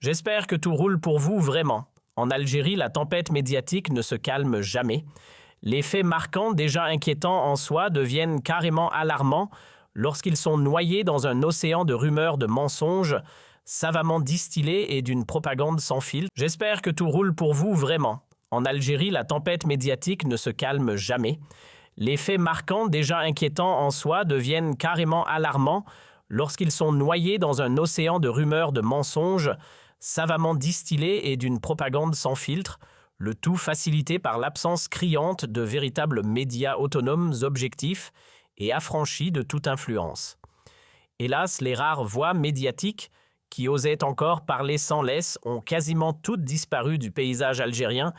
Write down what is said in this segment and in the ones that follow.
J'espère que tout roule pour vous vraiment. En Algérie, la tempête médiatique ne se calme jamais. Les faits marquants, déjà inquiétants en soi, deviennent carrément alarmants lorsqu'ils sont noyés dans un océan de rumeurs, de mensonges, savamment distillés et d'une propagande sans filtre. J'espère que tout roule pour vous vraiment. En Algérie, la tempête médiatique ne se calme jamais. Les faits marquants, déjà inquiétants en soi, deviennent carrément alarmants lorsqu'ils sont noyés dans un océan de rumeurs, de mensonges, savamment distillés et d'une propagande sans filtre, le tout facilité par l'absence criante de véritables médias autonomes, objectifs et affranchis de toute influence. Hélas, les rares voix médiatiques qui osaient encore parler sans laisse ont quasiment toutes disparu du paysage algérien,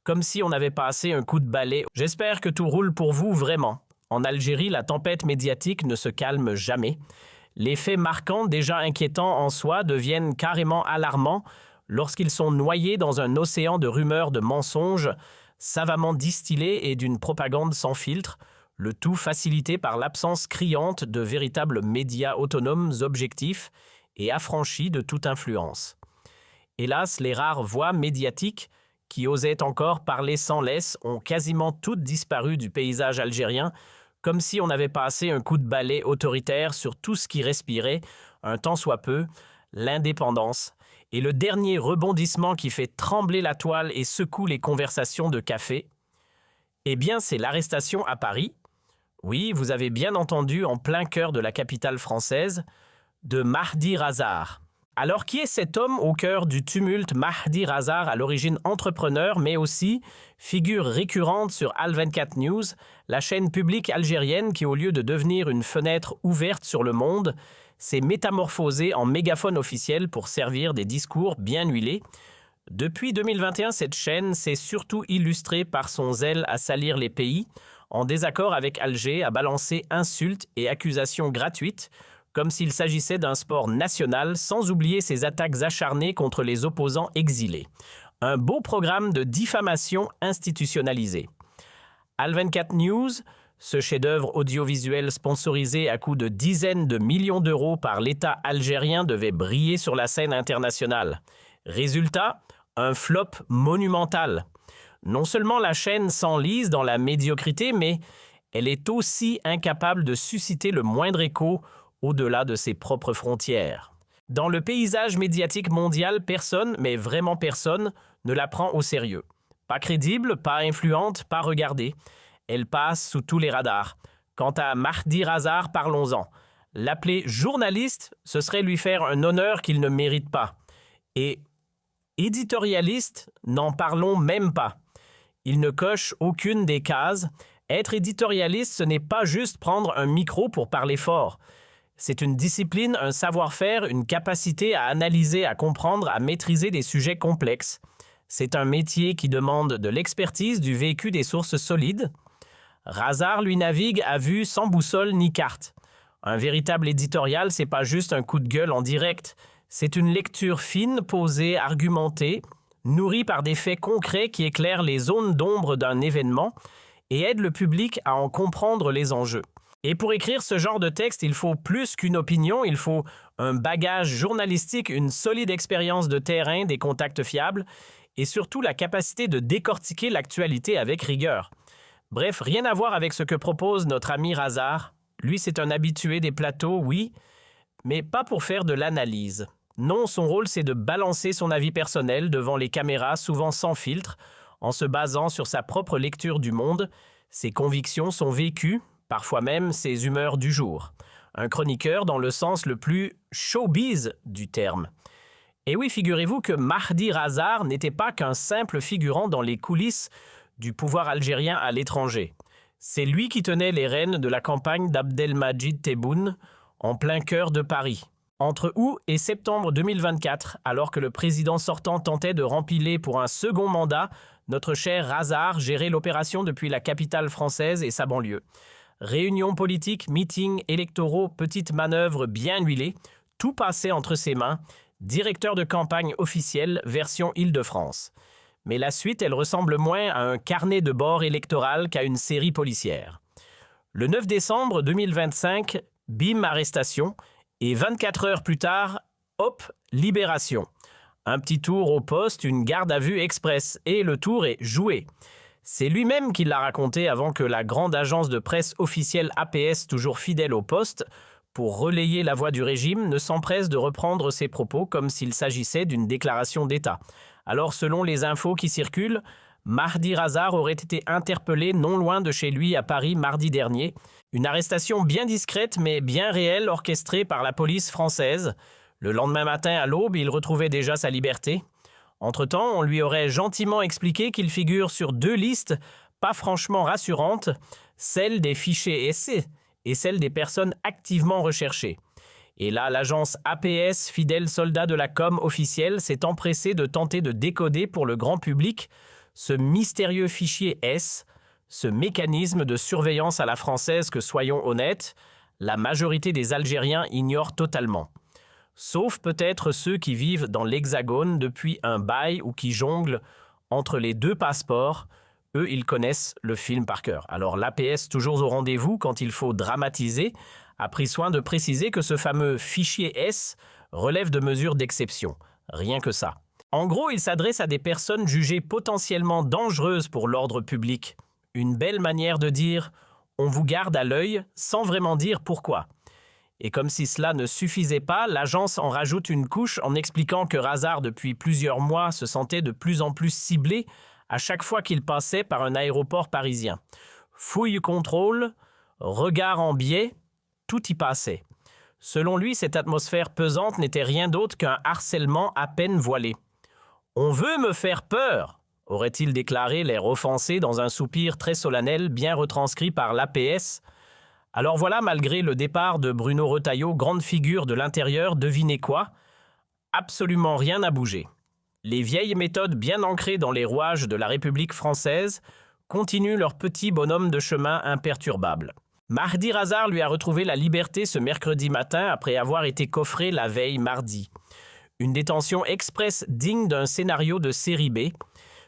comme si on avait passé un coup de balai. J'espère que tout roule pour vous vraiment. En Algérie, la tempête médiatique ne se calme jamais. Les faits marquants, déjà inquiétants en soi, deviennent carrément alarmants lorsqu'ils sont noyés dans un océan de rumeurs, de mensonges, savamment distillés et d'une propagande sans filtre, le tout facilité par l'absence criante de véritables médias autonomes, objectifs et affranchis de toute influence. Hélas, les rares voix médiatiques qui osaient encore parler sans laisse ont quasiment toutes disparu du paysage algérien, comme si on avait passé un coup de balai autoritaire sur tout ce qui respirait, un tant soit peu, l'indépendance, et le dernier rebondissement qui fait trembler la toile et secoue les conversations de café, eh bien c'est l'arrestation à Paris, oui, vous avez bien entendu, en plein cœur de la capitale française, de Mahdi Razar. Alors qui est cet homme au cœur du tumulte? Mahdi Razar, à l'origine entrepreneur, mais aussi figure récurrente sur Al24 News, la chaîne publique algérienne qui, au lieu de devenir une fenêtre ouverte sur le monde, s'est métamorphosée en mégaphone officiel pour servir des discours bien huilés. Depuis 2021, cette chaîne s'est surtout illustrée par son zèle à salir les pays, en désaccord avec Alger, à balancer insultes et accusations gratuites, comme s'il s'agissait d'un sport national, sans oublier ses attaques acharnées contre les opposants exilés. Un beau programme de diffamation institutionnalisée. Al24 News, ce chef-d'œuvre audiovisuel sponsorisé à coût de dizaines de millions d'euros par l'État algérien, devait briller sur la scène internationale. Résultat, un flop monumental. Non seulement la chaîne s'enlise dans la médiocrité, mais elle est aussi incapable de susciter le moindre écho au-delà de ses propres frontières. Dans le paysage médiatique mondial, personne, mais vraiment personne, ne la prend au sérieux. Pas crédible, pas influente, pas regardée. Elle passe sous tous les radars. Quant à Mahdi Razar, parlons-en. L'appeler journaliste, ce serait lui faire un honneur qu'il ne mérite pas. Et éditorialiste, n'en parlons même pas. Il ne coche aucune des cases. Être éditorialiste, ce n'est pas juste prendre un micro pour parler fort. C'est une discipline, un savoir-faire, une capacité à analyser, à comprendre, à maîtriser des sujets complexes. C'est un métier qui demande de l'expertise, du vécu, des sources solides. Razar, lui, navigue à vue sans boussole ni carte. Un véritable éditorial, c'est pas juste un coup de gueule en direct. C'est une lecture fine, posée, argumentée, nourrie par des faits concrets qui éclairent les zones d'ombre d'un événement et aident le public à en comprendre les enjeux. Et pour écrire ce genre de texte, il faut plus qu'une opinion, il faut un bagage journalistique, une solide expérience de terrain, des contacts fiables et surtout la capacité de décortiquer l'actualité avec rigueur. Bref, rien à voir avec ce que propose notre ami Razar. Lui, c'est un habitué des plateaux, oui, mais pas pour faire de l'analyse. Non, son rôle, c'est de balancer son avis personnel devant les caméras, souvent sans filtre, en se basant sur sa propre lecture du monde, ses convictions, son vécu, parfois même ses humeurs du jour. Un chroniqueur dans le sens le plus showbiz du terme. Et oui, figurez-vous que Mahdi Razar n'était pas qu'un simple figurant dans les coulisses du pouvoir algérien à l'étranger. C'est lui qui tenait les rênes de la campagne d'Abdelmadjid Tebboune en plein cœur de Paris. Entre août et septembre 2024, alors que le président sortant tentait de rempiler pour un second mandat, notre cher Razar gérait l'opération depuis la capitale française et sa banlieue. Réunions politiques, meetings électoraux, petites manœuvres bien huilées, tout passait entre ses mains, directeur de campagne officiel version Île-de-France. Mais la suite, elle ressemble moins à un carnet de bord électoral qu'à une série policière. Le 9 décembre 2025, bim, arrestation, et 24 heures plus tard, hop, libération. Un petit tour au poste, une garde à vue express, et le tour est joué. C'est lui-même qui l'a raconté avant que la grande agence de presse officielle APS, toujours fidèle au poste, pour relayer la voix du régime, ne s'empresse de reprendre ses propos comme s'il s'agissait d'une déclaration d'État. Alors, selon les infos qui circulent, Mahdi Razar aurait été interpellé non loin de chez lui à Paris mardi dernier. Une arrestation bien discrète mais bien réelle orchestrée par la police française. Le lendemain matin à l'aube, il retrouvait déjà sa liberté. Entre-temps, on lui aurait gentiment expliqué qu'il figure sur 2 listes pas franchement rassurantes, celle des fichés essais et celle des personnes activement recherchées. Et là, l'agence APS, fidèle soldat de la com officielle, s'est empressée de tenter de décoder pour le grand public ce mystérieux fichier S, ce mécanisme de surveillance à la française que, soyons honnêtes, la majorité des Algériens ignorent totalement. Sauf peut-être ceux qui vivent dans l'Hexagone depuis un bail ou qui jonglent entre les 2 passeports. Eux, ils connaissent le film par cœur. Alors l'APS, toujours au rendez-vous quand il faut dramatiser, a pris soin de préciser que ce fameux fichier S relève de mesures d'exception. Rien que ça. En gros, il s'adresse à des personnes jugées potentiellement dangereuses pour l'ordre public. Une belle manière de dire « on vous garde à l'œil » sans vraiment dire pourquoi. Et comme si cela ne suffisait pas, l'agence en rajoute une couche en expliquant que Razar, depuis plusieurs mois, se sentait de plus en plus ciblé à chaque fois qu'il passait par un aéroport parisien. Fouille contrôle, regard en biais, tout y passait. Selon lui, cette atmosphère pesante n'était rien d'autre qu'un harcèlement à peine voilé. « On veut me faire peur !» aurait-il déclaré, l'air offensé dans un soupir très solennel bien retranscrit par l'APS. Alors voilà, malgré le départ de Bruno Retailleau, grande figure de l'intérieur, devinez quoi? Absolument rien n'a bougé. Les vieilles méthodes bien ancrées dans les rouages de la République française continuent leur petit bonhomme de chemin imperturbable. Mahdi Razar lui a retrouvé la liberté ce mercredi matin après avoir été coffré la veille mardi. Une détention express digne d'un scénario de série B.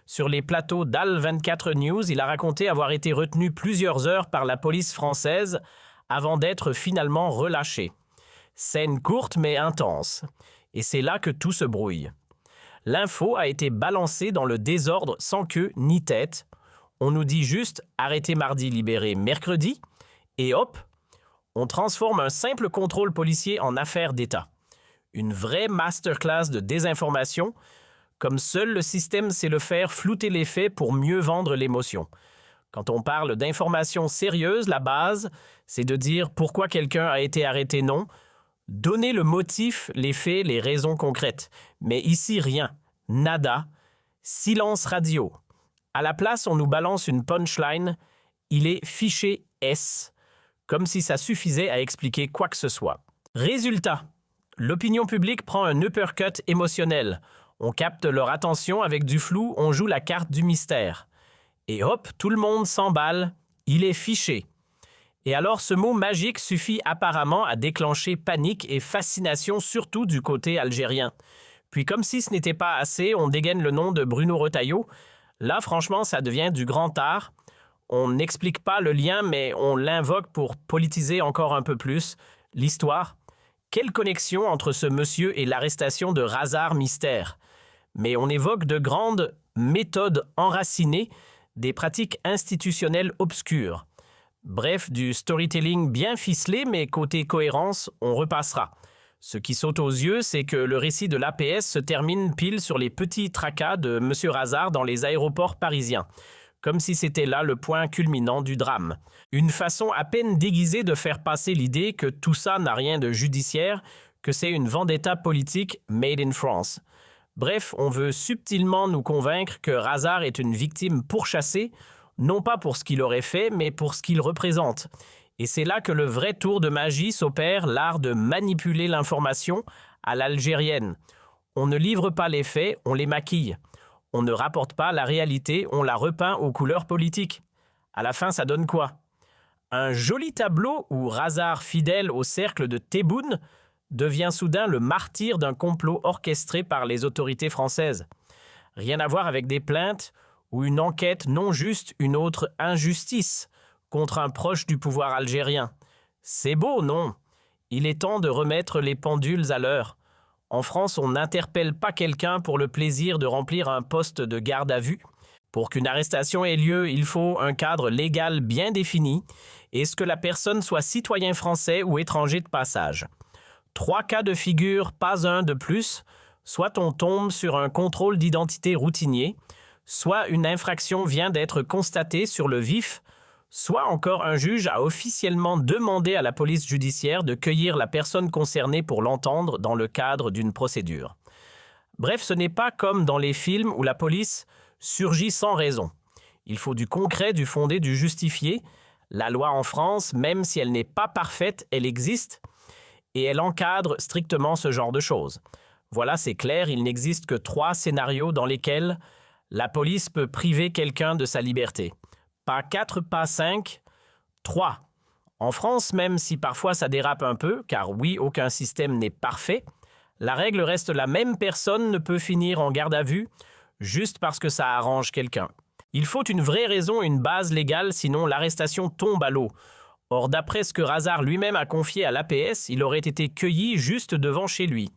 Sur les plateaux d'Al24 News, il a raconté avoir été retenu plusieurs heures par la police française avant d'être finalement relâché. Scène courte mais intense. Et c'est là que tout se brouille. L'info a été balancée dans le désordre sans queue ni tête. On nous dit juste « arrêté mardi, libéré mercredi » et hop, on transforme un simple contrôle policier en affaire d'État. Une vraie masterclass de désinformation, comme seul le système sait le faire, flouter les faits pour mieux vendre l'émotion. Quand on parle d'informations sérieuses, la base, c'est de dire pourquoi quelqu'un a été arrêté, non. Donner le motif, les faits, les raisons concrètes. Mais ici, rien. Nada. Silence radio. À la place, on nous balance une punchline. Il est fiché S. Comme si ça suffisait à expliquer quoi que ce soit. Résultat. L'opinion publique prend un uppercut émotionnel. On capte leur attention avec du flou, on joue la carte du mystère. Et hop, tout le monde s'emballe, il est fiché. Et alors ce mot magique suffit apparemment à déclencher panique et fascination, surtout du côté algérien. Puis comme si ce n'était pas assez, on dégaine le nom de Bruno Retailleau. Là, franchement, ça devient du grand art. On n'explique pas le lien, mais on l'invoque pour politiser encore un peu plus l'histoire. Quelle connexion entre ce monsieur et l'arrestation de Razar Mystère? Mais on évoque de grandes méthodes enracinées, des pratiques institutionnelles obscures. Bref, du storytelling bien ficelé, mais côté cohérence, on repassera. Ce qui saute aux yeux, c'est que le récit de l'APS se termine pile sur les petits tracas de M. Razar dans les aéroports parisiens, comme si c'était là le point culminant du drame. Une façon à peine déguisée de faire passer l'idée que tout ça n'a rien de judiciaire, que c'est une vendetta politique made in France. Bref, on veut subtilement nous convaincre que Razar est une victime pourchassée, non pas pour ce qu'il aurait fait, mais pour ce qu'il représente. Et c'est là que le vrai tour de magie s'opère, l'art de manipuler l'information à l'algérienne. On ne livre pas les faits, on les maquille. On ne rapporte pas la réalité, on la repeint aux couleurs politiques. À la fin, ça donne quoi? Un joli tableau où Razar, fidèle au cercle de Tebboune, devient soudain le martyr d'un complot orchestré par les autorités françaises. Rien à voir avec des plaintes ou une enquête non juste, une autre injustice contre un proche du pouvoir algérien. C'est beau, non? Il est temps de remettre les pendules à l'heure. En France, on n'interpelle pas quelqu'un pour le plaisir de remplir un poste de garde à vue. Pour qu'une arrestation ait lieu, il faut un cadre légal bien défini et que la personne soit citoyen français ou étranger de passage. 3 cas de figure, pas un de plus. Soit on tombe sur un contrôle d'identité routinier, soit une infraction vient d'être constatée sur le vif, soit encore un juge a officiellement demandé à la police judiciaire de cueillir la personne concernée pour l'entendre dans le cadre d'une procédure. Bref, ce n'est pas comme dans les films où la police surgit sans raison. Il faut du concret, du fondé, du justifié. La loi en France, même si elle n'est pas parfaite, elle existe et elle encadre strictement ce genre de choses. Voilà, c'est clair, il n'existe que 3 scénarios dans lesquels la police peut priver quelqu'un de sa liberté. Pas 4, pas 5, 3. En France, même si parfois ça dérape un peu, car oui, aucun système n'est parfait, la règle reste la même: personne ne peut finir en garde à vue juste parce que ça arrange quelqu'un. Il faut une vraie raison, une base légale, sinon l'arrestation tombe à l'eau. Or, d'après ce que Razar lui-même a confié à l'APS, il aurait été cueilli juste devant chez lui.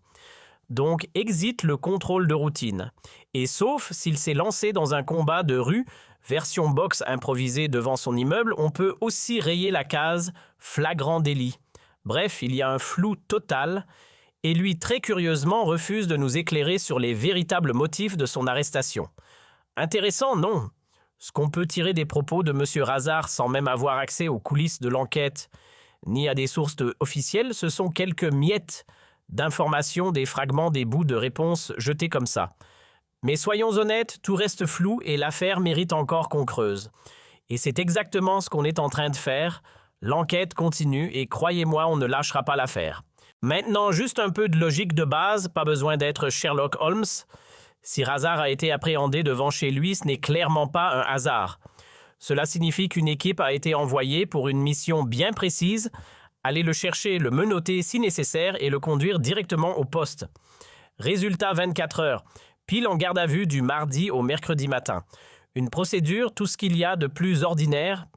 Donc, exit le contrôle de routine. Et sauf s'il s'est lancé dans un combat de rue, version boxe improvisée devant son immeuble, on peut aussi rayer la case « flagrant délit ». Bref, il y a un flou total, et lui, très curieusement, refuse de nous éclairer sur les véritables motifs de son arrestation. Intéressant, non? Ce qu'on peut tirer des propos de M. Razar sans même avoir accès aux coulisses de l'enquête, ni à des sources officielles, ce sont quelques miettes d'informations, des fragments, des bouts de réponses jetés comme ça. Mais soyons honnêtes, tout reste flou et l'affaire mérite encore qu'on creuse. Et c'est exactement ce qu'on est en train de faire. L'enquête continue et croyez-moi, on ne lâchera pas l'affaire. Maintenant, juste un peu de logique de base, pas besoin d'être Sherlock Holmes. Si Razar a été appréhendé devant chez lui, ce n'est clairement pas un hasard. Cela signifie qu'une équipe a été envoyée pour une mission bien précise, aller le chercher, le menotter si nécessaire et le conduire directement au poste. Résultat 24 heures, pile en garde à vue du mardi au mercredi matin. Une procédure, tout ce qu'il y a de plus ordinaire,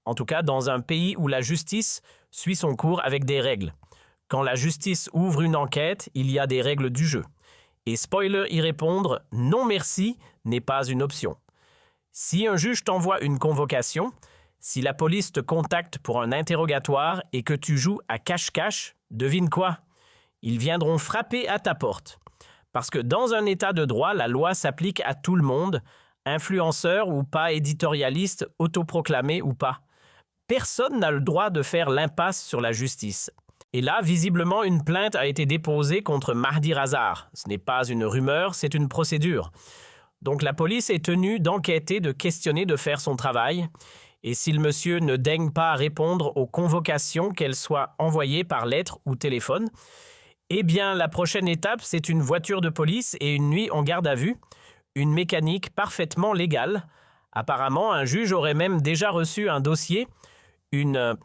en tout cas dans un pays où la justice suit son cours avec des règles. Quand la justice ouvre une enquête, il y a des règles du jeu. Et spoiler, y répondre « non merci » n'est pas une option. Si un juge t'envoie une convocation, si la police te contacte pour un interrogatoire et que tu joues à cache-cache, devine quoi? Ils viendront frapper à ta porte. Parce que dans un état de droit, la loi s'applique à tout le monde, influenceur ou pas, éditorialiste, autoproclamé ou pas. Personne n'a le droit de faire l'impasse sur la justice. Et là, visiblement, une plainte a été déposée contre Mahdi Razar. Ce n'est pas une rumeur, c'est une procédure. Donc la police est tenue d'enquêter, de questionner, de faire son travail. Et si le monsieur ne daigne pas répondre aux convocations, qu'elles soient envoyées par lettre ou téléphone, eh bien la prochaine étape, c'est une voiture de police et une nuit en garde à vue. Une mécanique parfaitement légale. Apparemment, un juge aurait même déjà reçu un dossier, une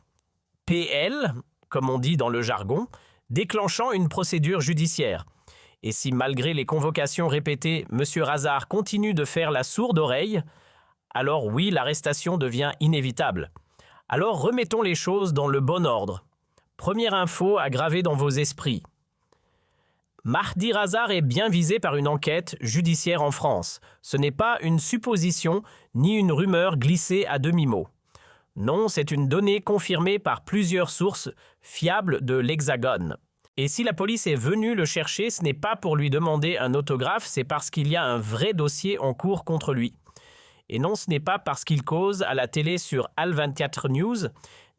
PL, comme on dit dans le jargon, déclenchant une procédure judiciaire. Et si malgré les convocations répétées, M. Razar continue de faire la sourde oreille, alors oui, l'arrestation devient inévitable. Alors remettons les choses dans le bon ordre. Première info à graver dans vos esprits. Mahdi Razar est bien visé par une enquête judiciaire en France. Ce n'est pas une supposition ni une rumeur glissée à demi-mot. Non, c'est une donnée confirmée par plusieurs sources fiables de l'Hexagone. Et si la police est venue le chercher, ce n'est pas pour lui demander un autographe, c'est parce qu'il y a un vrai dossier en cours contre lui. Et non, ce n'est pas parce qu'il cause à la télé sur Al24 News,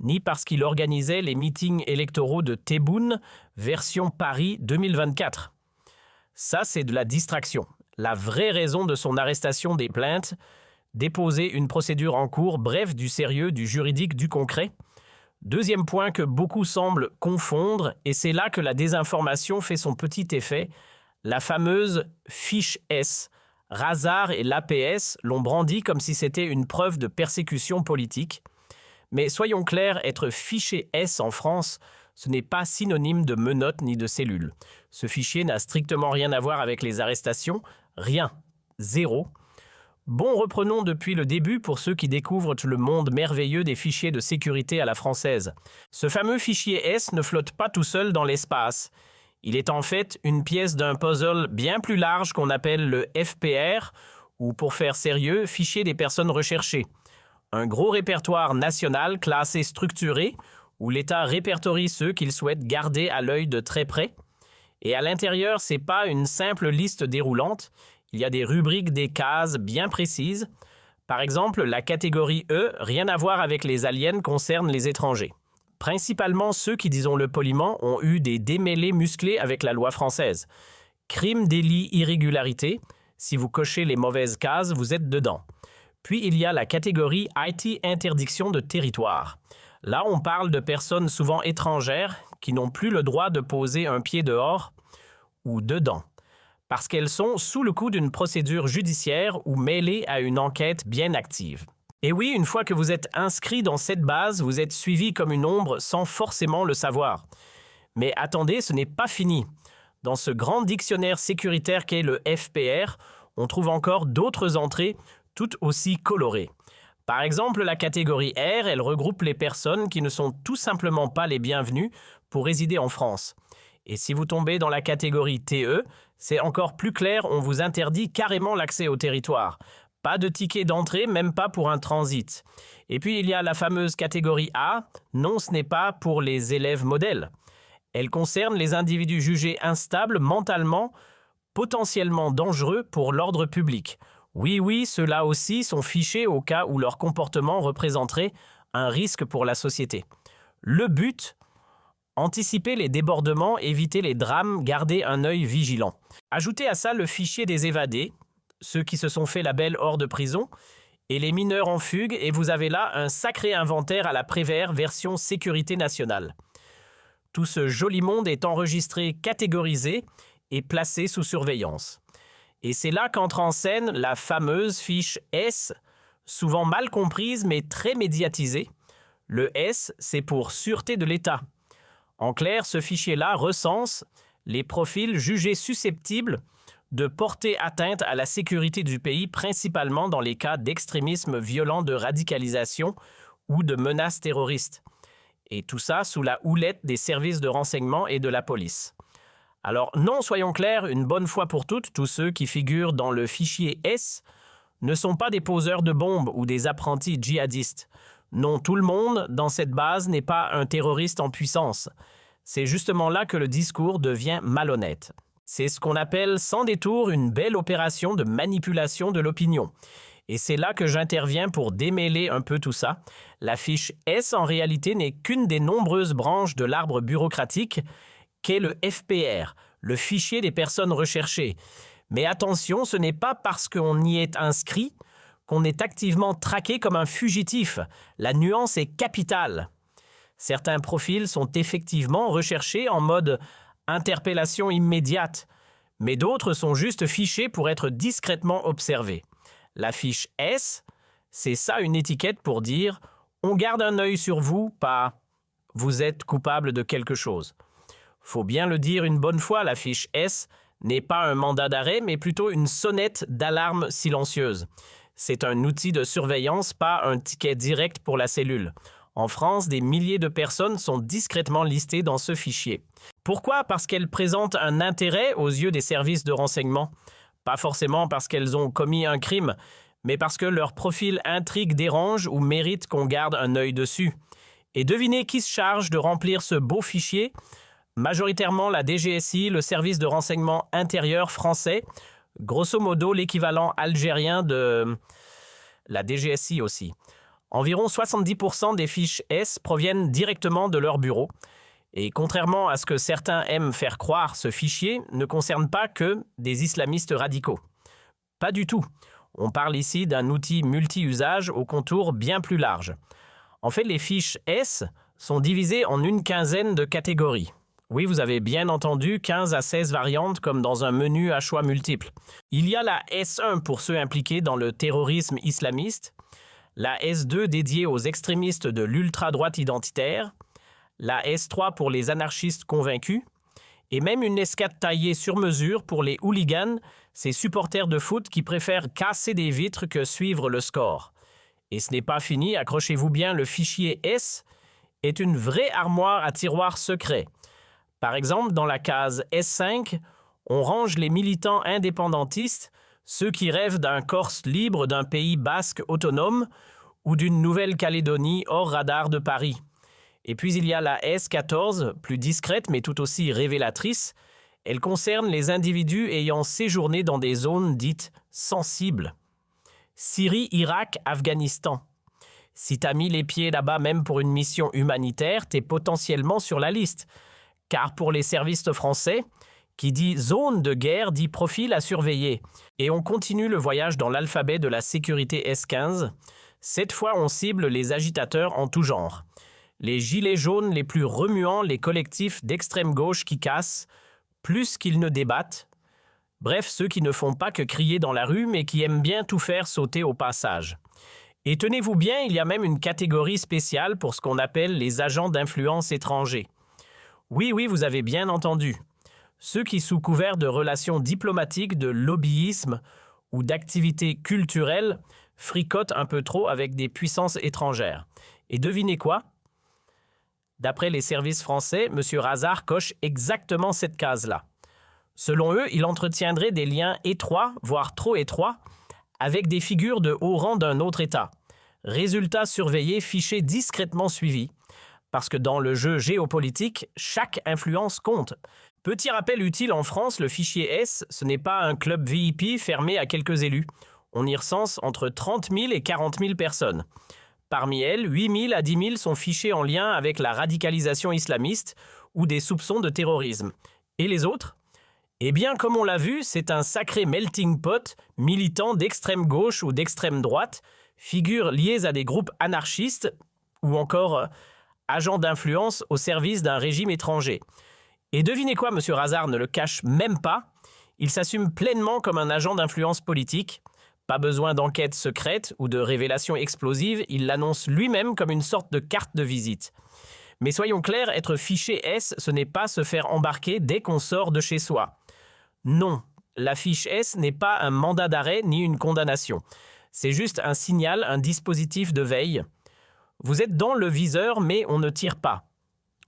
ni parce qu'il organisait les meetings électoraux de Tebboune, version Paris 2024. Ça, c'est de la distraction. La vraie raison de son arrestation, des plaintes, déposer une procédure en cours, bref, du sérieux, du juridique, du concret. Deuxième point que beaucoup semblent confondre, et c'est là que la désinformation fait son petit effet, la fameuse fiche S. Razar et l'APS l'ont brandi comme si c'était une preuve de persécution politique. Mais soyons clairs, être fiché S en France, ce n'est pas synonyme de menottes ni de cellules. Ce fichier n'a strictement rien à voir avec les arrestations, rien, zéro. Bon, reprenons depuis le début pour ceux qui découvrent le monde merveilleux des fichiers de sécurité à la française. Ce fameux fichier S ne flotte pas tout seul dans l'espace. Il est en fait une pièce d'un puzzle bien plus large qu'on appelle le FPR, ou pour faire sérieux, Fichier des personnes recherchées. Un gros répertoire national classé structuré, où l'État répertorie ceux qu'il souhaite garder à l'œil de très près. Et à l'intérieur, ce n'est pas une simple liste déroulante, il y a des rubriques, des cases bien précises. Par exemple, la catégorie E, rien à voir avec les aliens, concerne les étrangers. Principalement ceux qui, disons-le poliment, ont eu des démêlés musclés avec la loi française. Crime, délit, irrégularité. Si vous cochez les mauvaises cases, vous êtes dedans. Puis il y a la catégorie IT interdiction de territoire. Là, on parle de personnes souvent étrangères qui n'ont plus le droit de poser un pied dehors ou dedans, parce qu'elles sont sous le coup d'une procédure judiciaire ou mêlées à une enquête bien active. Et oui, une fois que vous êtes inscrit dans cette base, vous êtes suivi comme une ombre sans forcément le savoir. Mais attendez, ce n'est pas fini. Dans ce grand dictionnaire sécuritaire qu'est le FPR, on trouve encore d'autres entrées toutes aussi colorées. Par exemple, la catégorie R, elle regroupe les personnes qui ne sont tout simplement pas les bienvenues pour résider en France. Et si vous tombez dans la catégorie TE, c'est encore plus clair, on vous interdit carrément l'accès au territoire. Pas de ticket d'entrée, même pas pour un transit. Et puis il y a la fameuse catégorie A, non ce n'est pas pour les élèves modèles. Elle concerne les individus jugés instables mentalement, potentiellement dangereux pour l'ordre public. Oui, ceux-là aussi sont fichés au cas où leur comportement représenterait un risque pour la société. Le but, anticiper les débordements, éviter les drames, garder un œil vigilant. Ajoutez à ça le fichier des évadés, ceux qui se sont fait la belle hors de prison, et les mineurs en fugue, et vous avez là un sacré inventaire à la Prévert version sécurité nationale. Tout ce joli monde est enregistré, catégorisé et placé sous surveillance. Et c'est là qu'entre en scène la fameuse fiche S, souvent mal comprise mais très médiatisée. Le S, c'est pour Sûreté de l'État. En clair, ce fichier-là recense les profils jugés susceptibles de porter atteinte à la sécurité du pays, principalement dans les cas d'extrémisme violent, de radicalisation ou de menaces terroristes. Et tout ça sous la houlette des services de renseignement et de la police. Alors non, soyons clairs, une bonne fois pour toutes, tous ceux qui figurent dans le fichier S ne sont pas des poseurs de bombes ou des apprentis djihadistes. Non, tout le monde dans cette base n'est pas un terroriste en puissance. C'est justement là que le discours devient malhonnête. C'est ce qu'on appelle sans détour une belle opération de manipulation de l'opinion. Et c'est là que j'interviens pour démêler un peu tout ça. La fiche S, en réalité, n'est qu'une des nombreuses branches de l'arbre bureaucratique qu'est le FPR, le fichier des personnes recherchées. Mais attention, ce n'est pas parce qu'on y est inscrit qu'on est activement traqué comme un fugitif. La nuance est capitale. Certains profils sont effectivement recherchés en mode interpellation immédiate, mais d'autres sont juste fichés pour être discrètement observés. La fiche S, c'est ça une étiquette pour dire « on garde un œil sur vous », pas « vous êtes coupable de quelque chose ». Faut bien le dire une bonne fois, la fiche S n'est pas un mandat d'arrêt, mais plutôt une sonnette d'alarme silencieuse. C'est un outil de surveillance, pas un ticket direct pour la cellule. En France, des milliers de personnes sont discrètement listées dans ce fichier. Pourquoi? Parce qu'elles présentent un intérêt aux yeux des services de renseignement. Pas forcément parce qu'elles ont commis un crime, mais parce que leur profil intrigue, dérange ou mérite qu'on garde un œil dessus. Et devinez qui se charge de remplir ce beau fichier? Majoritairement la DGSI, le service de renseignement intérieur français, grosso modo l'équivalent algérien de la DGSI aussi. Environ 70% des fiches S proviennent directement de leur bureau. Et contrairement à ce que certains aiment faire croire, ce fichier ne concerne pas que des islamistes radicaux. Pas du tout. On parle ici d'un outil multi-usage au contour bien plus large. En fait, les fiches S sont divisées en une quinzaine de catégories. Oui, vous avez bien entendu, 15 à 16 variantes comme dans un menu à choix multiples. Il y a la S1 pour ceux impliqués dans le terrorisme islamiste, la S2 dédiée aux extrémistes de l'ultra-droite identitaire, la S3 pour les anarchistes convaincus, et même une S4 taillée sur mesure pour les hooligans, ces supporters de foot qui préfèrent casser des vitres que suivre le score. Et ce n'est pas fini, accrochez-vous bien, le fichier S est une vraie armoire à tiroirs secrets. Par exemple, dans la case S5, on range les militants indépendantistes, ceux qui rêvent d'un Corse libre, d'un pays basque autonome ou d'une Nouvelle-Calédonie hors radar de Paris. Et puis il y a la S14, plus discrète mais tout aussi révélatrice. Elle concerne les individus ayant séjourné dans des zones dites sensibles. Syrie, Irak, Afghanistan. Si t'as mis les pieds là-bas même pour une mission humanitaire, t'es potentiellement sur la liste. Car pour les services français, qui dit zone de guerre dit profil à surveiller. Et on continue le voyage dans l'alphabet de la sécurité S15. Cette fois, on cible les agitateurs en tout genre. Les gilets jaunes les plus remuants, les collectifs d'extrême gauche qui cassent, plus qu'ils ne débattent. Bref, ceux qui ne font pas que crier dans la rue, mais qui aiment bien tout faire sauter au passage. Et tenez-vous bien, il y a même une catégorie spéciale pour ce qu'on appelle les agents d'influence étrangers. Oui, vous avez bien entendu. Ceux qui, sous couvert de relations diplomatiques, de lobbyisme ou d'activités culturelles, fricotent un peu trop avec des puissances étrangères. Et devinez quoi? D'après les services français, M. Razard coche exactement cette case-là. Selon eux, il entretiendrait des liens étroits, voire trop étroits, avec des figures de haut rang d'un autre État. Résultat surveillé, fiché discrètement suivi. Parce que dans le jeu géopolitique, chaque influence compte. Petit rappel utile en France, le fichier S, ce n'est pas un club VIP fermé à quelques élus. On y recense entre 30 000 et 40 000 personnes. Parmi elles, 8 000 à 10 000 sont fichés en lien avec la radicalisation islamiste ou des soupçons de terrorisme. Et les autres? Eh bien, comme on l'a vu, c'est un sacré melting pot, militant d'extrême gauche ou d'extrême droite, figures liées à des groupes anarchistes ou encore agents d'influence au service d'un régime étranger. Et devinez quoi, M. Razard ne le cache même pas, il s'assume pleinement comme un agent d'influence politique. Pas besoin d'enquête secrète ou de révélation explosive, il l'annonce lui-même comme une sorte de carte de visite. Mais soyons clairs, être fiché S, ce n'est pas se faire embarquer dès qu'on sort de chez soi. Non, la fiche S n'est pas un mandat d'arrêt ni une condamnation. C'est juste un signal, un dispositif de veille. Vous êtes dans le viseur, mais on ne tire pas.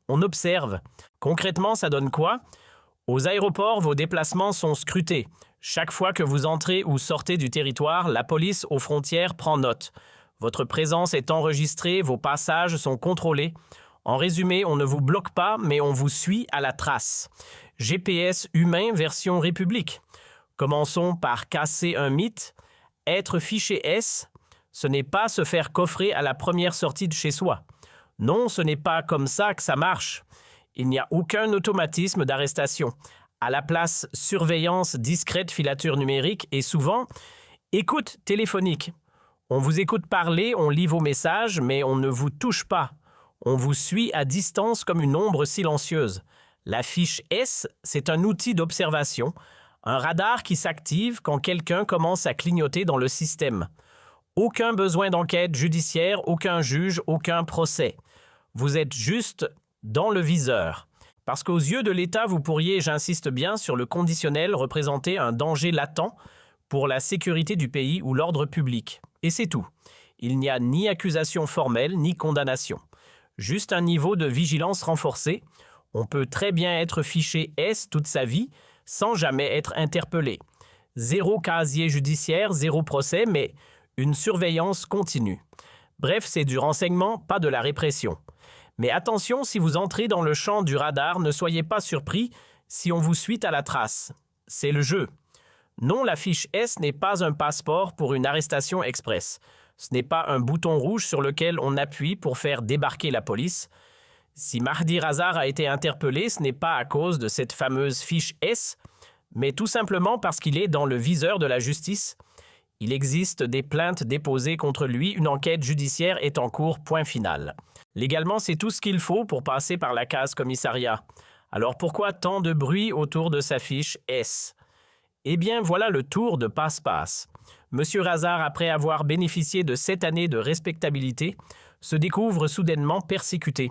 On observe. Concrètement, ça donne quoi? Aux aéroports, vos déplacements sont scrutés. Chaque fois que vous entrez ou sortez du territoire, la police aux frontières prend note. Votre présence est enregistrée, vos passages sont contrôlés. En résumé, on ne vous bloque pas, mais on vous suit à la trace. GPS humain version République. Commençons par casser un mythe. Être fiché S, ce n'est pas se faire coffrer à la première sortie de chez soi. Non, ce n'est pas comme ça que ça marche. Il n'y a aucun automatisme d'arrestation. À la place, surveillance discrète, filature numérique et souvent, écoute téléphonique. On vous écoute parler, on lit vos messages, mais on ne vous touche pas. On vous suit à distance comme une ombre silencieuse. La fiche S, c'est un outil d'observation, un radar qui s'active quand quelqu'un commence à clignoter dans le système. Aucun besoin d'enquête judiciaire, aucun juge, aucun procès. Vous êtes juste dans le viseur. Parce qu'aux yeux de l'État, vous pourriez, j'insiste bien sur le conditionnel, représenter un danger latent pour la sécurité du pays ou l'ordre public. Et c'est tout. Il n'y a ni accusation formelle, ni condamnation. Juste un niveau de vigilance renforcé. On peut très bien être fiché S toute sa vie, sans jamais être interpellé. Zéro casier judiciaire, zéro procès, mais une surveillance continue. Bref, c'est du renseignement, pas de la répression. Mais attention, si vous entrez dans le champ du radar, ne soyez pas surpris si on vous suit à la trace. C'est le jeu. Non, la fiche S n'est pas un passeport pour une arrestation express. Ce n'est pas un bouton rouge sur lequel on appuie pour faire débarquer la police. Si Mahdi Razard a été interpellé, ce n'est pas à cause de cette fameuse fiche S, mais tout simplement parce qu'il est dans le viseur de la justice. Il existe des plaintes déposées contre lui, une enquête judiciaire est en cours, point final. Légalement, c'est tout ce qu'il faut pour passer par la case commissariat. Alors pourquoi tant de bruit autour de sa fiche S? Eh bien, voilà le tour de passe-passe. Monsieur Razard, après avoir bénéficié de 7 années de respectabilité, se découvre soudainement persécuté.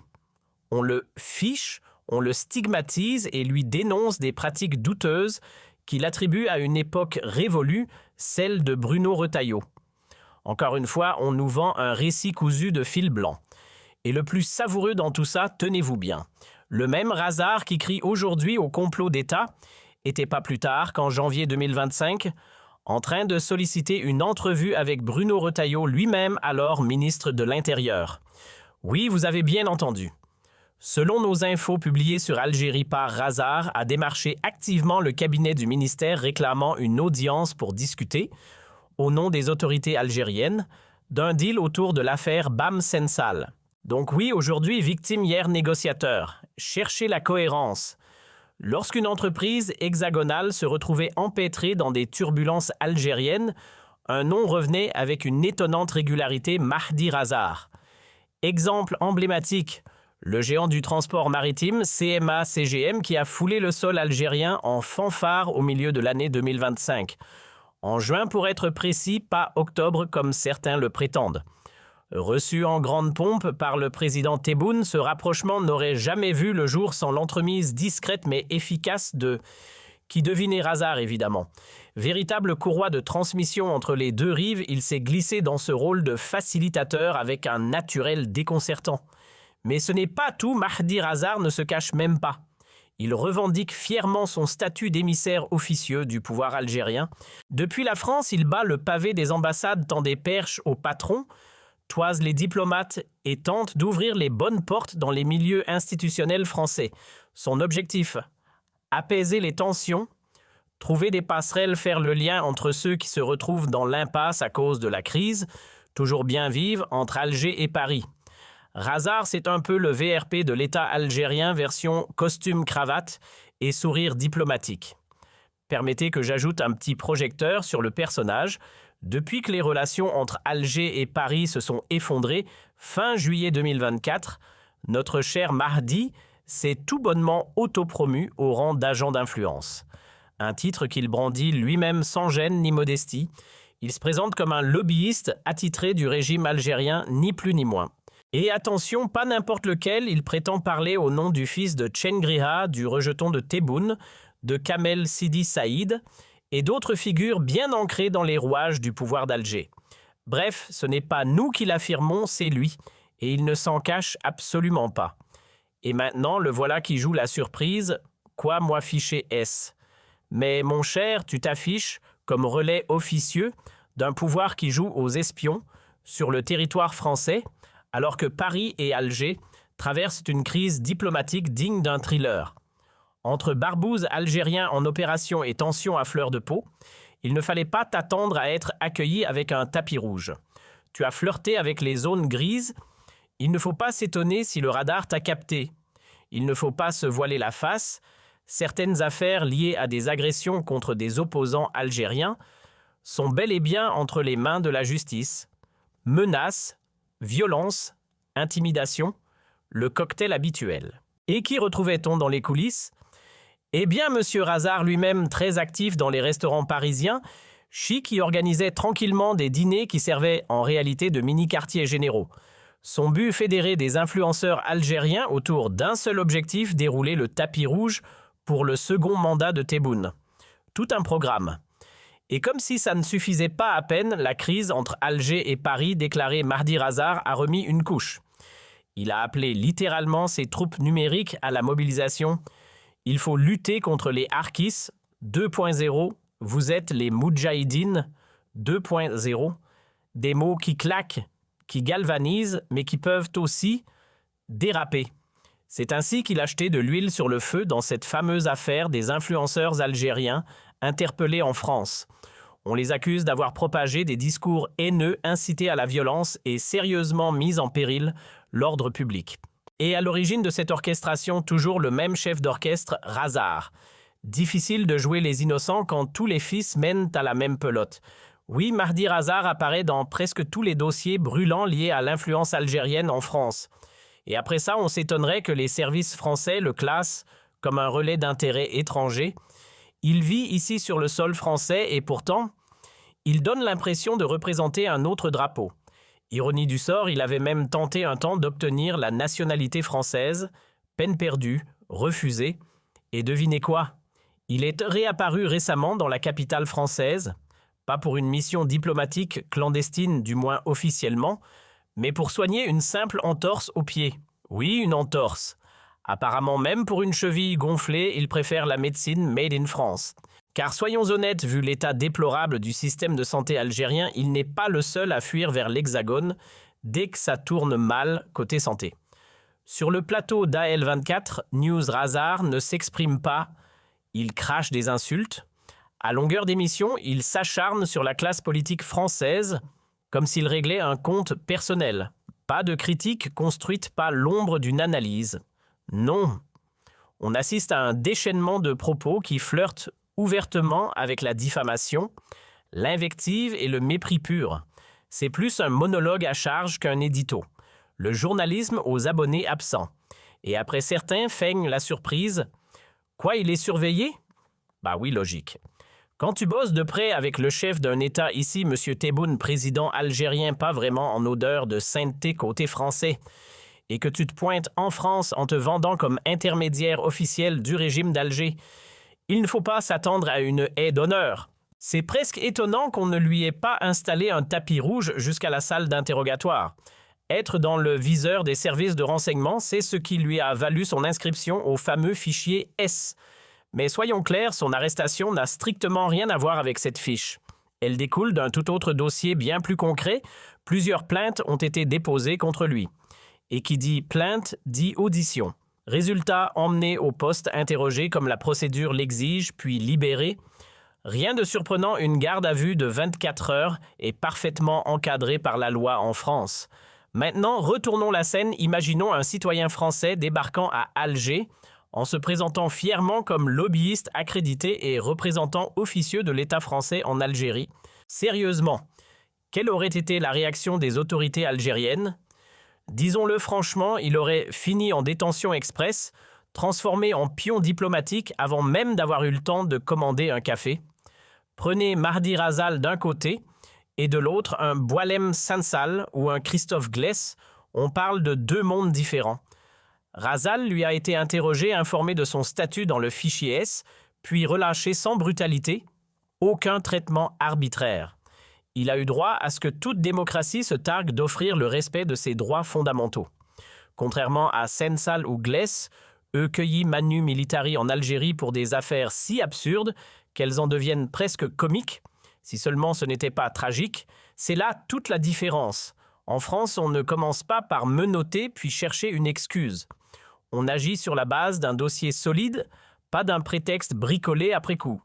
On le fiche, on le stigmatise et lui dénonce des pratiques douteuses qu'il attribue à une époque révolue, celle de Bruno Retailleau. Encore une fois, on nous vend un récit cousu de fil blanc. Et le plus savoureux dans tout ça, tenez-vous bien, Le même Razard qui crie aujourd'hui au complot d'État était pas plus tard qu'en janvier 2025 en train de solliciter une entrevue avec Bruno Retailleau, lui-même alors ministre de l'Intérieur. Oui, vous avez bien entendu. Selon nos infos publiées sur Algérie par Razard, a démarché activement le cabinet du ministère réclamant une audience pour discuter, au nom des autorités algériennes, d'un deal autour de l'affaire Bam Sensal. Donc oui, aujourd'hui, victime, hier négociateur. Cherchez la cohérence. Lorsqu'une entreprise hexagonale se retrouvait empêtrée dans des turbulences algériennes, un nom revenait avec une étonnante régularité, Mahdi Razard. Exemple emblématique, le géant du transport maritime CMA-CGM qui a foulé le sol algérien en fanfare au milieu de l'année 2025. En juin pour être précis, pas octobre comme certains le prétendent. Reçu en grande pompe par le président Tebboune, ce rapprochement n'aurait jamais vu le jour sans l'entremise discrète mais efficace de... qui devinait Razard évidemment. Véritable courroie de transmission entre les deux rives, il s'est glissé dans ce rôle de facilitateur avec un naturel déconcertant. Mais ce n'est pas tout, Mahdi Razard ne se cache même pas. Il revendique fièrement son statut d'émissaire officieux du pouvoir algérien. Depuis la France, il bat le pavé des ambassades, tend des perches aux patrons, toise les diplomates et tente d'ouvrir les bonnes portes dans les milieux institutionnels français. Son objectif, apaiser les tensions, trouver des passerelles, faire le lien entre ceux qui se retrouvent dans l'impasse à cause de la crise, toujours bien vive, entre Alger et Paris. Razard, c'est un peu le VRP de l'État algérien version costume-cravate et sourire diplomatique. Permettez que j'ajoute un petit projecteur sur le personnage. Depuis que les relations entre Alger et Paris se sont effondrées, fin juillet 2024, notre cher Mahdi s'est tout bonnement autopromu au rang d'agent d'influence. Un titre qu'il brandit lui-même sans gêne ni modestie. Il se présente comme un lobbyiste attitré du régime algérien, ni plus ni moins. Et attention, pas n'importe lequel, il prétend parler au nom du fils de Tchengriha, du rejeton de Tebboune, de Kamel Sidi Saïd, et d'autres figures bien ancrées dans les rouages du pouvoir d'Alger. Bref, ce n'est pas nous qui l'affirmons, c'est lui, et il ne s'en cache absolument pas. Et maintenant, le voilà qui joue la surprise. Quoi, moi fiché S? Mais mon cher, tu t'affiches comme relais officieux d'un pouvoir qui joue aux espions sur le territoire français, alors que Paris et Alger traversent une crise diplomatique digne d'un thriller. Entre barbouzes algériens en opération et tensions à fleur de peau, il ne fallait pas t'attendre à être accueilli avec un tapis rouge. Tu as flirté avec les zones grises. Il ne faut pas s'étonner si le radar t'a capté. Il ne faut pas se voiler la face. Certaines affaires liées à des agressions contre des opposants algériens sont bel et bien entre les mains de la justice. Menaces, violence, intimidation, le cocktail habituel. Et qui retrouvait-on dans les coulisses ? Eh bien, M. Razard lui-même très actif dans les restaurants parisiens, chic qui organisait tranquillement des dîners qui servaient en réalité de mini-quartiers généraux. Son but fédérer des influenceurs algériens autour d'un seul objectif, dérouler le tapis rouge pour le second mandat de Tebboune. Tout un programme. Et comme si ça ne suffisait pas à peine, la crise entre Alger et Paris, déclarée Mahdi Razard, a remis une couche. Il a appelé littéralement ses troupes numériques à la mobilisation. Il faut lutter contre les Harkis 2.0, vous êtes les Moudjahidines 2.0, des mots qui claquent, qui galvanisent, mais qui peuvent aussi déraper. C'est ainsi qu'il a jeté de l'huile sur le feu dans cette fameuse affaire des influenceurs algériens interpellés en France. On les accuse d'avoir propagé des discours haineux incités à la violence et sérieusement mis en péril l'ordre public. Et à l'origine de cette orchestration, toujours le même chef d'orchestre, Razard. Difficile de jouer les innocents quand tous les fils mènent à la même pelote. Oui, Mahdi Razard apparaît dans presque tous les dossiers brûlants liés à l'influence algérienne en France. Et après ça, on s'étonnerait que les services français le classent comme un relais d'intérêt étranger. Il vit ici sur le sol français et pourtant, il donne l'impression de représenter un autre drapeau. Ironie du sort, il avait même tenté un temps d'obtenir la nationalité française, peine perdue, refusée. Et devinez quoi? Il est réapparu récemment dans la capitale française, pas pour une mission diplomatique clandestine, du moins officiellement, mais pour soigner une simple entorse au pied. Oui, une entorse. Apparemment même pour une cheville gonflée, il préfère la médecine made in France. Car soyons honnêtes, vu l'état déplorable du système de santé algérien, il n'est pas le seul à fuir vers l'Hexagone dès que ça tourne mal côté santé. Sur le plateau d'AL24, News Razar ne s'exprime pas, il crache des insultes. À longueur d'émission, il s'acharne sur la classe politique française comme s'il réglait un compte personnel. Pas de critique construite pas l'ombre d'une analyse. Non. On assiste à un déchaînement de propos qui flirtent ouvertement avec la diffamation, l'invective et le mépris pur. C'est plus un monologue à charge qu'un édito. Le journalisme aux abonnés absents. Et après certains feignent la surprise. Quoi, il est surveillé? Bah oui, logique. Quand tu bosses de près avec le chef d'un État ici, M. Tebboune, président algérien pas vraiment en odeur de sainteté côté français, et que tu te pointes en France en te vendant comme intermédiaire officiel du régime d'Alger, il ne faut pas s'attendre à une haie d'honneur. C'est presque étonnant qu'on ne lui ait pas installé un tapis rouge jusqu'à la salle d'interrogatoire. Être dans le viseur des services de renseignement, c'est ce qui lui a valu son inscription au fameux fichier S. Mais soyons clairs, son arrestation n'a strictement rien à voir avec cette fiche. Elle découle d'un tout autre dossier bien plus concret. Plusieurs plaintes ont été déposées contre lui. Et qui dit plainte, dit audition. Résultat, emmené au poste interrogé comme la procédure l'exige, puis libéré. Rien de surprenant, une garde à vue de 24 heures est parfaitement encadrée par la loi en France. Maintenant, retournons la scène, imaginons un citoyen français débarquant à Alger, en se présentant fièrement comme lobbyiste accrédité et représentant officieux de l'État français en Algérie. Sérieusement, quelle aurait été la réaction des autorités algériennes? Disons-le franchement, il aurait fini en détention express, transformé en pion diplomatique avant même d'avoir eu le temps de commander un café. Prenez Mardi Razal d'un côté et de l'autre un Boualem Sansal ou un Christophe Glaise, on parle de deux mondes différents. Razal lui a été interrogé, informé de son statut dans le fichier S, puis relâché sans brutalité, aucun traitement arbitraire. Il a eu droit à ce que toute démocratie se targue d'offrir le respect de ses droits fondamentaux. Contrairement à Sansal ou Glaise, eux cueillis manu militari en Algérie pour des affaires si absurdes qu'elles en deviennent presque comiques, si seulement ce n'était pas tragique, c'est là toute la différence. En France, on ne commence pas par menotter puis chercher une excuse. On agit sur la base d'un dossier solide, pas d'un prétexte bricolé après coup.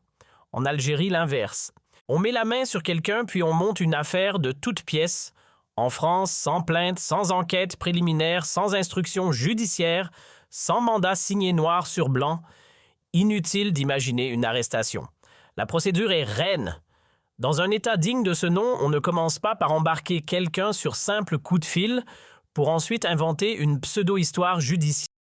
En Algérie, l'inverse. On met la main sur quelqu'un puis on monte une affaire de toutes pièces. En France, sans plainte, sans enquête préliminaire, sans instruction judiciaire, sans mandat signé noir sur blanc. Inutile d'imaginer une arrestation. La procédure est reine. Dans un État digne de ce nom, on ne commence pas par embarquer quelqu'un sur simple coup de fil pour ensuite inventer une pseudo-histoire judiciaire.